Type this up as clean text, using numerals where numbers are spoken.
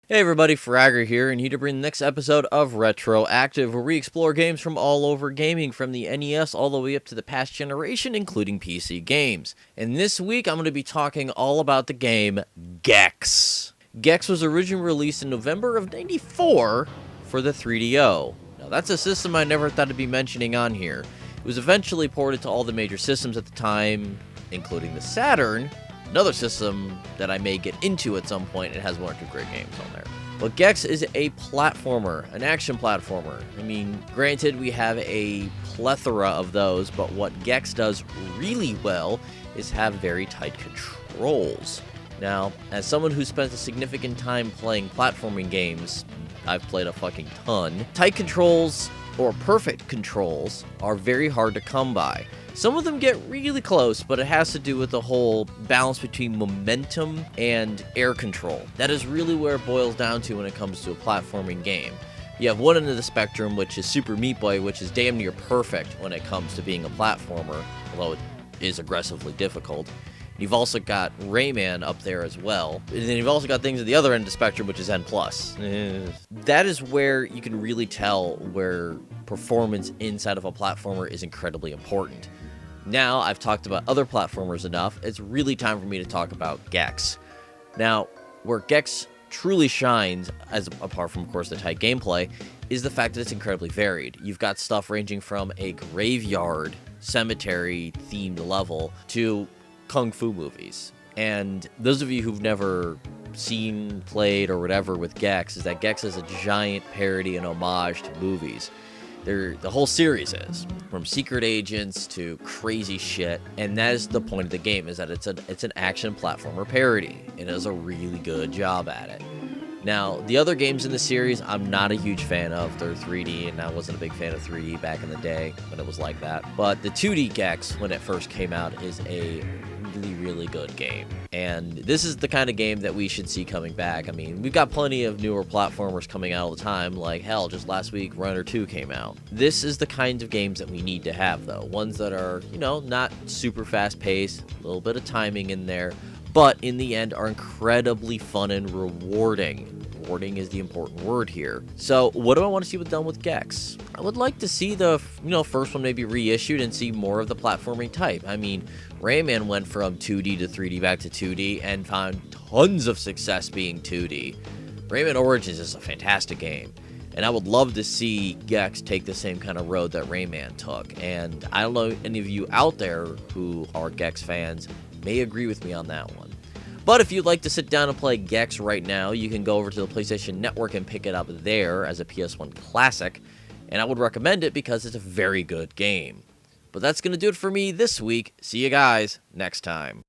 Hey everybody, Fragger here, and here to bring the next episode of Retroactive, where we explore games from all over gaming, from the NES all the way up to the past generation, including PC games. And this week, I'm going to be talking all about the game Gex. Gex was originally released in November of '94 for the 3DO. Now, that's a system I never thought I'd be mentioning on here. It was eventually ported to all the major systems at the time, including the Saturn, another system that I may get into at some point. It has one or two great games on there. But Gex is a platformer, an action platformer. I mean, granted, we have a plethora of those, but what Gex does really well is have very tight controls. Now, as someone who spent a significant time playing platforming games, I've played a fucking ton, tight controls, or perfect controls, are very hard to come by. Some of them get really close, but it has to do with the whole balance between momentum and air control. That is really where it boils down to when it comes to a platforming game. You have one end of the spectrum, which is Super Meat Boy, which is damn near perfect when it comes to being a platformer, although it is aggressively difficult. You've also got Rayman up there as well. And then you've also got things at the other end of the spectrum, which is N+. That is where you can really tell where performance inside of a platformer is incredibly important. Now, I've talked about other platformers enough. It's really time for me to talk about Gex. Now, where Gex truly shines, apart from, of course, the tight gameplay, is the fact that it's incredibly varied. You've got stuff ranging from a graveyard, cemetery-themed level to kung fu movies. And those of you who've never seen, played, or whatever with Gex, is that Gex is a giant parody and homage to movies. The whole series is, from secret agents to crazy shit, and that is the point of the game, is that it's an action platformer parody. It does a really good job at it. Now, the other games in the series, I'm not a huge fan of. They're 3D, and I wasn't a big fan of 3D back in the day when it was like that. But the 2D Gex, when it first came out, is a really good game. And this is the kind of game that we should see coming back. I mean, we've got plenty of newer platformers coming out all the time, like hell, just last week Runner 2 came out. This is the kind of games that we need to have, though. Ones that are, not super fast paced, a little bit of timing in there, but in the end are incredibly fun and rewarding. Rewarding is the important word here. So what do I want to see done with Gex? I would like to see the first one maybe reissued and see more of the platforming type. I mean, Rayman went from 2D to 3D back to 2D and found tons of success being 2D. Rayman Origins is a fantastic game, and I would love to see Gex take the same kind of road that Rayman took. And I don't know any of you out there who are Gex fans may agree with me on that one. But if you'd like to sit down and play Gex right now, you can go over to the PlayStation Network and pick it up there as a PS1 classic, and I would recommend it because it's a very good game. But that's going to do it for me this week. See you guys next time.